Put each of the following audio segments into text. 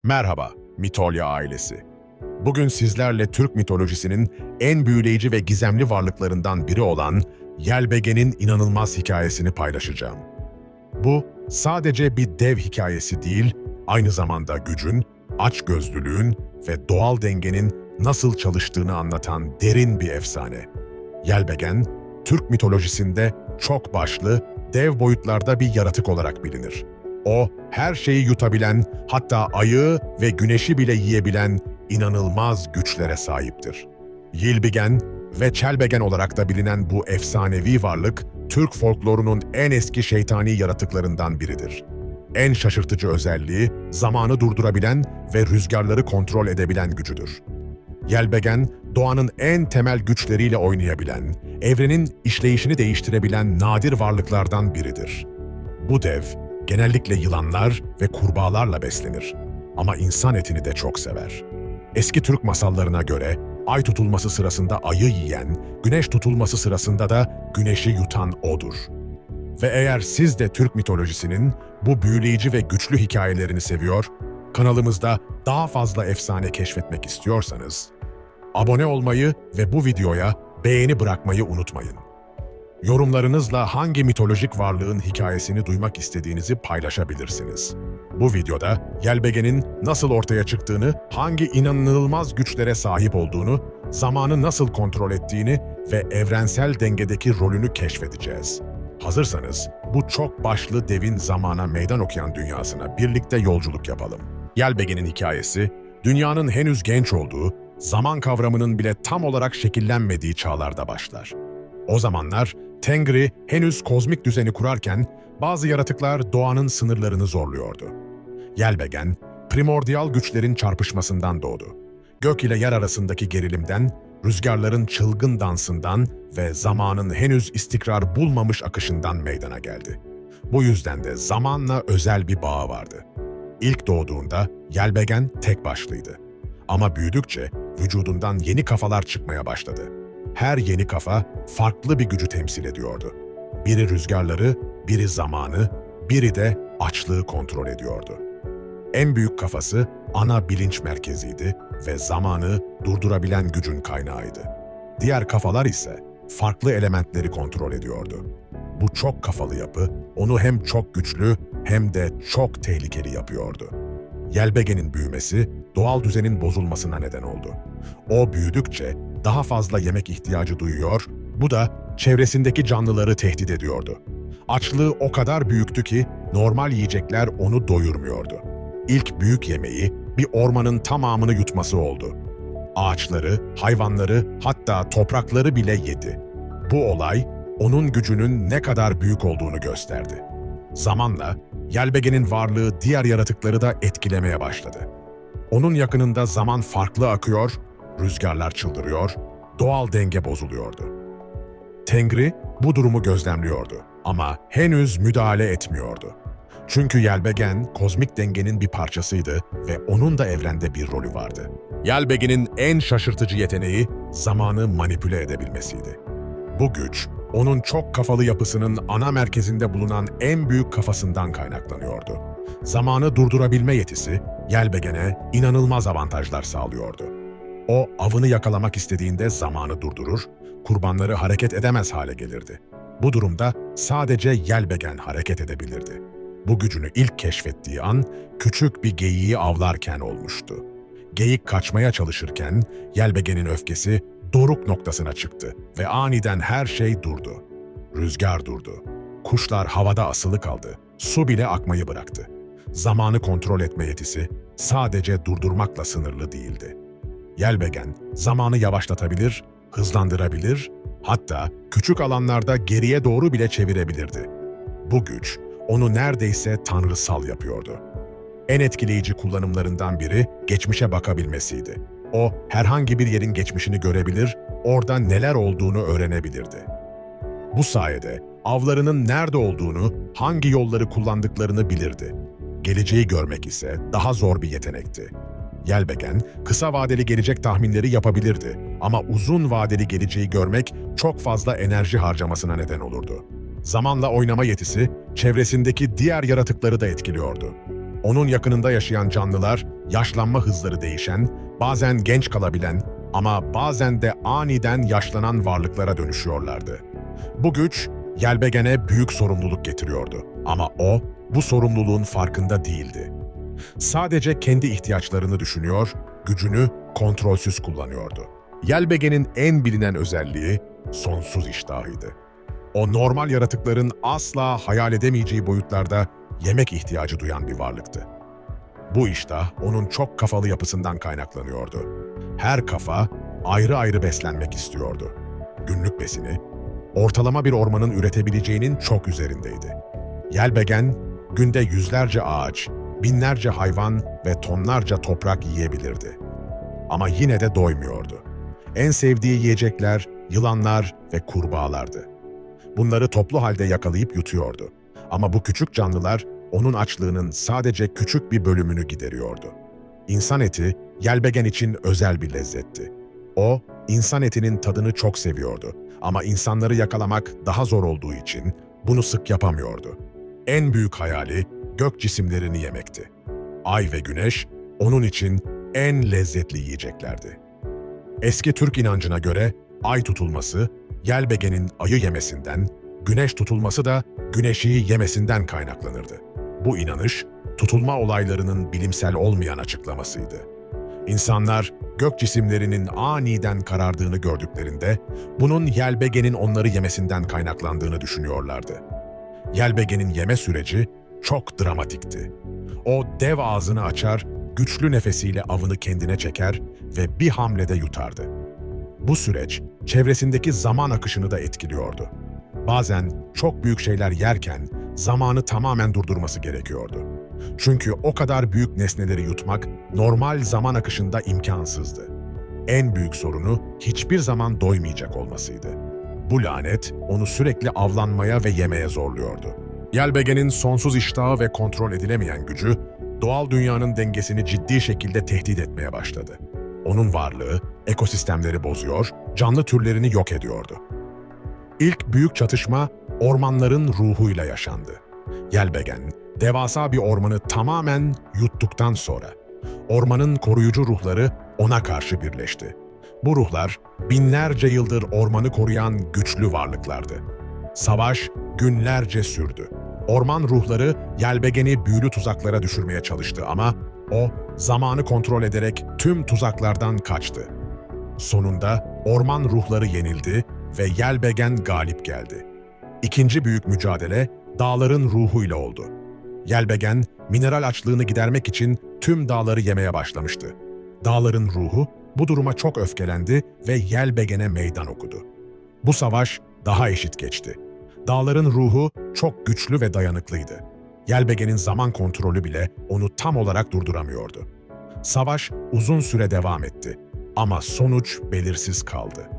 Merhaba, Mitolya ailesi. Bugün sizlerle Türk mitolojisinin en büyüleyici ve gizemli varlıklarından biri olan Yelbegen'in inanılmaz hikayesini paylaşacağım. Bu sadece bir dev hikayesi değil, aynı zamanda gücün, açgözlülüğün ve doğal dengenin nasıl çalıştığını anlatan derin bir efsane. Yelbegen, Türk mitolojisinde çok başlı, dev boyutlarda bir yaratık olarak bilinir. O, her şeyi yutabilen, hatta ayı ve güneşi bile yiyebilen inanılmaz güçlere sahiptir. Yelbegen ve Çelbegen olarak da bilinen bu efsanevi varlık, Türk folklorunun en eski şeytani yaratıklarından biridir. En şaşırtıcı özelliği, zamanı durdurabilen ve rüzgarları kontrol edebilen gücüdür. Yelbegen, doğanın en temel güçleriyle oynayabilen, evrenin işleyişini değiştirebilen nadir varlıklardan biridir. Bu dev, genellikle yılanlar ve kurbağalarla beslenir. Ama insan etini de çok sever. Eski Türk masallarına göre, ay tutulması sırasında ayı yiyen, güneş tutulması sırasında da güneşi yutan odur. Ve eğer siz de Türk mitolojisinin bu büyüleyici ve güçlü hikayelerini seviyor, kanalımızda daha fazla efsane keşfetmek istiyorsanız, abone olmayı ve bu videoya beğeni bırakmayı unutmayın. Yorumlarınızla hangi mitolojik varlığın hikayesini duymak istediğinizi paylaşabilirsiniz. Bu videoda Yelbegen'in nasıl ortaya çıktığını, hangi inanılmaz güçlere sahip olduğunu, zamanı nasıl kontrol ettiğini ve evrensel dengedeki rolünü keşfedeceğiz. Hazırsanız bu çok başlı devin zamana meydan okuyan dünyasına birlikte yolculuk yapalım. Yelbegen'in hikayesi, dünyanın henüz genç olduğu, zaman kavramının bile tam olarak şekillenmediği çağlarda başlar. O zamanlar Tengri henüz kozmik düzeni kurarken bazı yaratıklar doğanın sınırlarını zorluyordu. Yelbegen, primordial güçlerin çarpışmasından doğdu. Gök ile yer arasındaki gerilimden, rüzgarların çılgın dansından ve zamanın henüz istikrar bulmamış akışından meydana geldi. Bu yüzden de zamanla özel bir bağı vardı. İlk doğduğunda Yelbegen tek başlıydı. Ama büyüdükçe vücudundan yeni kafalar çıkmaya başladı. Her yeni kafa farklı bir gücü temsil ediyordu. Biri rüzgarları, biri zamanı, biri de açlığı kontrol ediyordu. En büyük kafası ana bilinç merkeziydi ve zamanı durdurabilen gücün kaynağıydı. Diğer kafalar ise farklı elementleri kontrol ediyordu. Bu çok kafalı yapı onu hem çok güçlü hem de çok tehlikeli yapıyordu. Yelbegen'in büyümesi doğal düzenin bozulmasına neden oldu. O büyüdükçe daha fazla yemek ihtiyacı duyuyor, bu da çevresindeki canlıları tehdit ediyordu. Açlığı o kadar büyüktü ki normal yiyecekler onu doyurmuyordu. İlk büyük yemeği bir ormanın tamamını yutması oldu. Ağaçları, hayvanları, hatta toprakları bile yedi. Bu olay onun gücünün ne kadar büyük olduğunu gösterdi. Zamanla Yelbegen'in varlığı diğer yaratıkları da etkilemeye başladı. Onun yakınında zaman farklı akıyor, rüzgarlar çıldırıyor, doğal denge bozuluyordu. Tengri bu durumu gözlemliyordu ama henüz müdahale etmiyordu. Çünkü Yelbegen kozmik dengenin bir parçasıydı ve onun da evrende bir rolü vardı. Yelbegen'in en şaşırtıcı yeteneği zamanı manipüle edebilmesiydi. Bu güç, onun çok kafalı yapısının ana merkezinde bulunan en büyük kafasından kaynaklanıyordu. Zamanı durdurabilme yetisi, Yelbegen'e inanılmaz avantajlar sağlıyordu. O, avını yakalamak istediğinde zamanı durdurur, kurbanları hareket edemez hale gelirdi. Bu durumda sadece Yelbegen hareket edebilirdi. Bu gücünü ilk keşfettiği an, küçük bir geyiği avlarken olmuştu. Geyik kaçmaya çalışırken, Yelbegen'in öfkesi doruk noktasına çıktı ve aniden her şey durdu. Rüzgar durdu. Kuşlar havada asılı kaldı. Su bile akmayı bıraktı. Zamanı kontrol etme yetisi sadece durdurmakla sınırlı değildi. Yelbegen zamanı yavaşlatabilir, hızlandırabilir, hatta küçük alanlarda geriye doğru bile çevirebilirdi. Bu güç onu neredeyse tanrısal yapıyordu. En etkileyici kullanımlarından biri geçmişe bakabilmesiydi. O, herhangi bir yerin geçmişini görebilir, orada neler olduğunu öğrenebilirdi. Bu sayede avlarının nerede olduğunu, hangi yolları kullandıklarını bilirdi. Geleceği görmek ise daha zor bir yetenekti. Yelbegen, kısa vadeli gelecek tahminleri yapabilirdi ama uzun vadeli geleceği görmek çok fazla enerji harcamasına neden olurdu. Zamanla oynama yetisi, çevresindeki diğer yaratıkları da etkiliyordu. Onun yakınında yaşayan canlılar, yaşlanma hızları değişen, bazen genç kalabilen ama bazen de aniden yaşlanan varlıklara dönüşüyorlardı. Bu güç, Yelbegen'e büyük sorumluluk getiriyordu ama o, bu sorumluluğun farkında değildi. Sadece kendi ihtiyaçlarını düşünüyor, gücünü kontrolsüz kullanıyordu. Yelbegen'in en bilinen özelliği sonsuz iştahıydı. O normal yaratıkların asla hayal edemeyeceği boyutlarda yemek ihtiyacı duyan bir varlıktı. Bu iştah onun çok kafalı yapısından kaynaklanıyordu. Her kafa ayrı ayrı beslenmek istiyordu. Günlük besini, ortalama bir ormanın üretebileceğinin çok üzerindeydi. Yelbegen, günde yüzlerce ağaç, binlerce hayvan ve tonlarca toprak yiyebilirdi. Ama yine de doymuyordu. En sevdiği yiyecekler yılanlar ve kurbağalardı. Bunları toplu halde yakalayıp yutuyordu. Ama bu küçük canlılar onun açlığının sadece küçük bir bölümünü gideriyordu. İnsan eti Yelbegen için özel bir lezzetti. O, insan etinin tadını çok seviyordu ama insanları yakalamak daha zor olduğu için bunu sık yapamıyordu. En büyük hayali gök cisimlerini yemekti. Ay ve güneş onun için en lezzetli yiyeceklerdi. Eski Türk inancına göre ay tutulması, Yelbegen'in ayı yemesinden, güneş tutulması da güneşi yemesinden kaynaklanırdı. Bu inanış, tutulma olaylarının bilimsel olmayan açıklamasıydı. İnsanlar gök cisimlerinin aniden karardığını gördüklerinde, bunun Yelbegen'in onları yemesinden kaynaklandığını düşünüyorlardı. Yelbegen'in yeme süreci çok dramatikti. O dev ağzını açar, güçlü nefesiyle avını kendine çeker ve bir hamlede yutardı. Bu süreç çevresindeki zaman akışını da etkiliyordu. Bazen çok büyük şeyler yerken zamanı tamamen durdurması gerekiyordu. Çünkü o kadar büyük nesneleri yutmak normal zaman akışında imkansızdı. En büyük sorunu hiçbir zaman doymayacak olmasıydı. Bu lanet onu sürekli avlanmaya ve yemeye zorluyordu. Yelbegen'in sonsuz iştahı ve kontrol edilemeyen gücü, doğal dünyanın dengesini ciddi şekilde tehdit etmeye başladı. Onun varlığı ekosistemleri bozuyor, canlı türlerini yok ediyordu. İlk büyük çatışma ormanların ruhuyla yaşandı. Yelbegen, devasa bir ormanı tamamen yuttuktan sonra, ormanın koruyucu ruhları ona karşı birleşti. Bu ruhlar, binlerce yıldır ormanı koruyan güçlü varlıklardı. Savaş günlerce sürdü. Orman ruhları Yelbegen'i büyülü tuzaklara düşürmeye çalıştı ama o, zamanı kontrol ederek tüm tuzaklardan kaçtı. Sonunda orman ruhları yenildi ve Yelbegen galip geldi. İkinci büyük mücadele dağların ruhuyla oldu. Yelbegen, mineral açlığını gidermek için tüm dağları yemeye başlamıştı. Dağların ruhu bu duruma çok öfkelendi ve Yelbegen'e meydan okudu. Bu savaş daha eşit geçti. Dağların ruhu çok güçlü ve dayanıklıydı. Yelbegen'in zaman kontrolü bile onu tam olarak durduramıyordu. Savaş uzun süre devam etti ama sonuç belirsiz kaldı.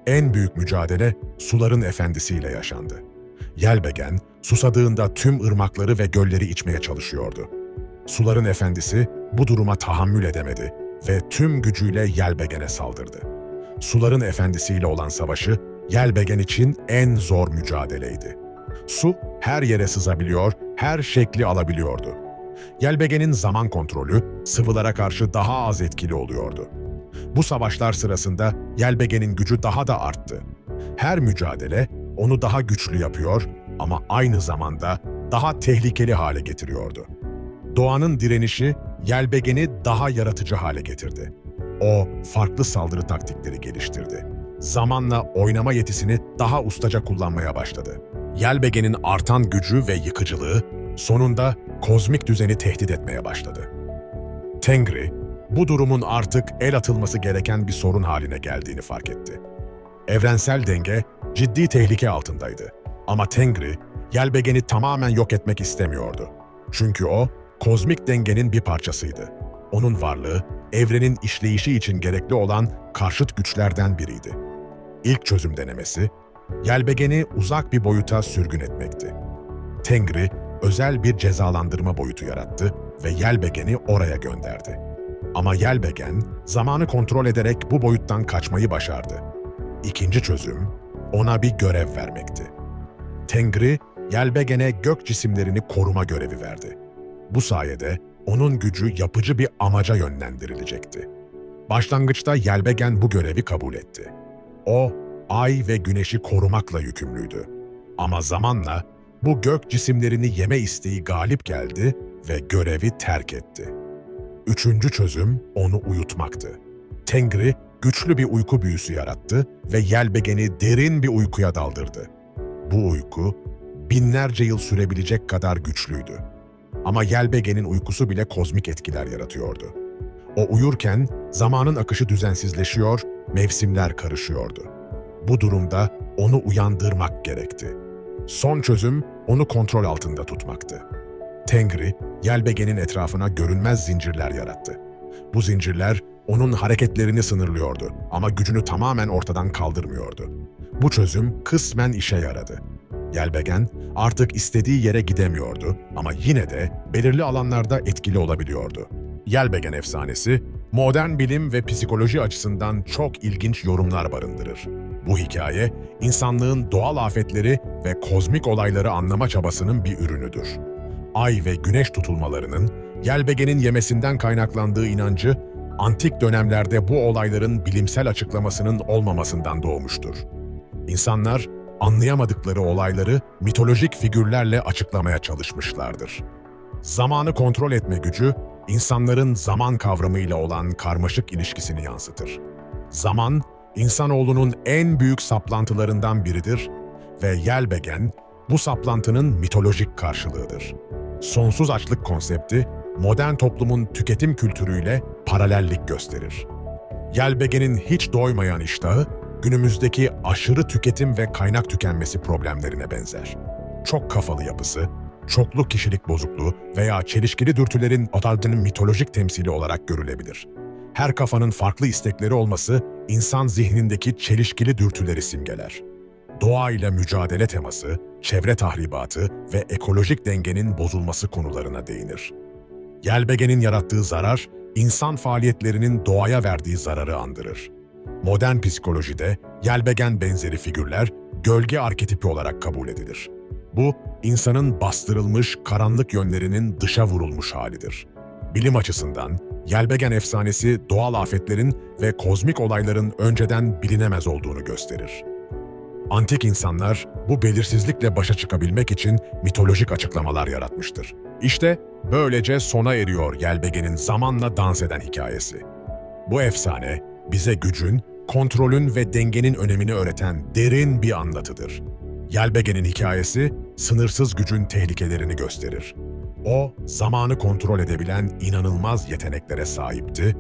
En büyük mücadele suların efendisiyle yaşandı. Yelbegen, susadığında tüm ırmakları ve gölleri içmeye çalışıyordu. Suların efendisi bu duruma tahammül edemedi ve tüm gücüyle Yelbegen'e saldırdı. Suların efendisiyle olan savaşı Yelbegen için en zor mücadeleydi. Su her yere sızabiliyor, her şekli alabiliyordu. Yelbegen'in zaman kontrolü sıvılara karşı daha az etkili oluyordu. Bu savaşlar sırasında Yelbegen'in gücü daha da arttı. Her mücadele onu daha güçlü yapıyor ama aynı zamanda daha tehlikeli hale getiriyordu. Doğanın direnişi Yelbegen'i daha yaratıcı hale getirdi. O, farklı saldırı taktikleri geliştirdi. Zamanla oynama yetisini daha ustaca kullanmaya başladı. Yelbegen'in artan gücü ve yıkıcılığı sonunda kozmik düzeni tehdit etmeye başladı. Tengri, bu durumun artık el atılması gereken bir sorun haline geldiğini fark etti. Evrensel denge ciddi tehlike altındaydı. Ama Tengri, Yelbegen'i tamamen yok etmek istemiyordu. Çünkü o, kozmik dengenin bir parçasıydı. Onun varlığı, evrenin işleyişi için gerekli olan karşıt güçlerden biriydi. İlk çözüm denemesi, Yelbegen'i uzak bir boyuta sürgün etmekti. Tengri, özel bir cezalandırma boyutu yarattı ve Yelbegen'i oraya gönderdi. Ama Yelbegen, zamanı kontrol ederek bu boyuttan kaçmayı başardı. İkinci çözüm, ona bir görev vermekti. Tengri, Yelbegen'e gök cisimlerini koruma görevi verdi. Bu sayede onun gücü yapıcı bir amaca yönlendirilecekti. Başlangıçta Yelbegen bu görevi kabul etti. O, ay ve güneşi korumakla yükümlüydü. Ama zamanla bu gök cisimlerini yeme isteği galip geldi ve görevi terk etti. Üçüncü çözüm onu uyutmaktı. Tengri güçlü bir uyku büyüsü yarattı ve Yelbegen'i derin bir uykuya daldırdı. Bu uyku binlerce yıl sürebilecek kadar güçlüydü. Ama Yelbegen'in uykusu bile kozmik etkiler yaratıyordu. O uyurken zamanın akışı düzensizleşiyor, mevsimler karışıyordu. Bu durumda onu uyandırmak gerekti. Son çözüm onu kontrol altında tutmaktı. Tengri, Yelbegen'in etrafına görünmez zincirler yarattı. Bu zincirler onun hareketlerini sınırlıyordu ama gücünü tamamen ortadan kaldırmıyordu. Bu çözüm kısmen işe yaradı. Yelbegen artık istediği yere gidemiyordu ama yine de belirli alanlarda etkili olabiliyordu. Yelbegen efsanesi, modern bilim ve psikoloji açısından çok ilginç yorumlar barındırır. Bu hikaye, insanlığın doğal afetleri ve kozmik olayları anlama çabasının bir ürünüdür. Ay ve güneş tutulmalarının, Yelbegen'in yemesinden kaynaklandığı inancı, antik dönemlerde bu olayların bilimsel açıklamasının olmamasından doğmuştur. İnsanlar, anlayamadıkları olayları mitolojik figürlerle açıklamaya çalışmışlardır. Zamanı kontrol etme gücü, insanların zaman kavramıyla olan karmaşık ilişkisini yansıtır. Zaman, insanoğlunun en büyük saplantılarından biridir ve Yelbegen, bu saplantının mitolojik karşılığıdır. Sonsuz açlık konsepti, modern toplumun tüketim kültürüyle paralellik gösterir. Yelbegen'in hiç doymayan iştahı, günümüzdeki aşırı tüketim ve kaynak tükenmesi problemlerine benzer. Çok kafalı yapısı, çoklu kişilik bozukluğu veya çelişkili dürtülerin Otard'ın mitolojik temsili olarak görülebilir. Her kafanın farklı istekleri olması, insan zihnindeki çelişkili dürtüleri simgeler. Doğayla mücadele teması, çevre tahribatı ve ekolojik dengenin bozulması konularına değinir. Yelbegen'in yarattığı zarar, insan faaliyetlerinin doğaya verdiği zararı andırır. Modern psikolojide Yelbegen benzeri figürler gölge arketipi olarak kabul edilir. Bu, insanın bastırılmış karanlık yönlerinin dışa vurulmuş halidir. Bilim açısından Yelbegen efsanesi doğal afetlerin ve kozmik olayların önceden bilinemez olduğunu gösterir. Antik insanlar bu belirsizlikle başa çıkabilmek için mitolojik açıklamalar yaratmıştır. İşte böylece sona eriyor Yelbegen'in zamanla dans eden hikayesi. Bu efsane bize gücün, kontrolün ve dengenin önemini öğreten derin bir anlatıdır. Yelbegen'in hikayesi sınırsız gücün tehlikelerini gösterir. O, zamanı kontrol edebilen inanılmaz yeteneklere sahipti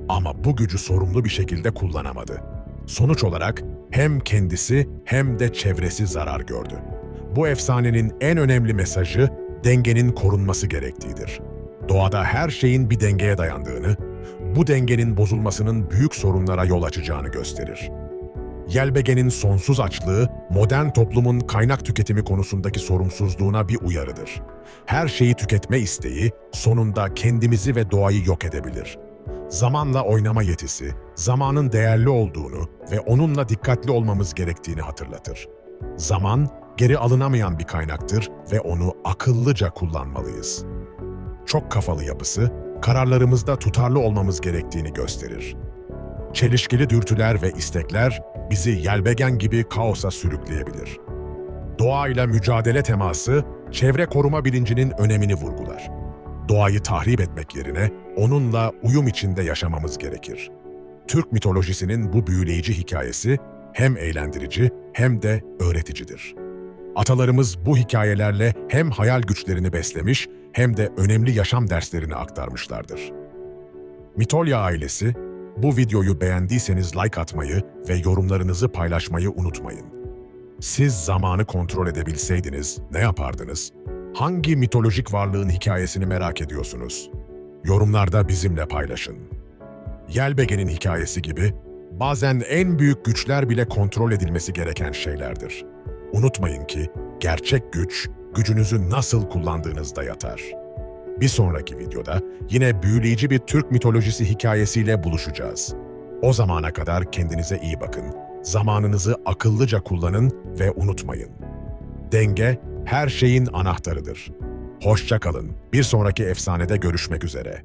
ama bu gücü sorumlu bir şekilde kullanamadı. Sonuç olarak hem kendisi hem de çevresi zarar gördü. Bu efsanenin en önemli mesajı dengenin korunması gerektiğidir. Doğada her şeyin bir dengeye dayandığını, bu dengenin bozulmasının büyük sorunlara yol açacağını gösterir. Yelbegen'in sonsuz açlığı, modern toplumun kaynak tüketimi konusundaki sorumsuzluğuna bir uyarıdır. Her şeyi tüketme isteği, sonunda kendimizi ve doğayı yok edebilir. Zamanla oynama yetisi, zamanın değerli olduğunu ve onunla dikkatli olmamız gerektiğini hatırlatır. Zaman, geri alınamayan bir kaynaktır ve onu akıllıca kullanmalıyız. Çok kafalı yapısı, kararlarımızda tutarlı olmamız gerektiğini gösterir. Çelişkili dürtüler ve istekler bizi Yelbegen gibi kaosa sürükleyebilir. Doğayla mücadele teması, çevre koruma bilincinin önemini vurgular. Doğayı tahrip etmek yerine onunla uyum içinde yaşamamız gerekir. Türk mitolojisinin bu büyüleyici hikayesi hem eğlendirici hem de öğreticidir. Atalarımız bu hikayelerle hem hayal güçlerini beslemiş hem de önemli yaşam derslerini aktarmışlardır. Mitolya ailesi, bu videoyu beğendiyseniz like atmayı ve yorumlarınızı paylaşmayı unutmayın. Siz zamanı kontrol edebilseydiniz ne yapardınız? Hangi mitolojik varlığın hikayesini merak ediyorsunuz? Yorumlarda bizimle paylaşın. Yelbegen'in hikayesi gibi, bazen en büyük güçler bile kontrol edilmesi gereken şeylerdir. Unutmayın ki, gerçek güç, gücünüzü nasıl kullandığınızda yatar. Bir sonraki videoda yine büyüleyici bir Türk mitolojisi hikayesiyle buluşacağız. O zamana kadar kendinize iyi bakın, zamanınızı akıllıca kullanın ve unutmayın. Denge her şeyin anahtarıdır. Hoşça kalın. Bir sonraki efsanede görüşmek üzere.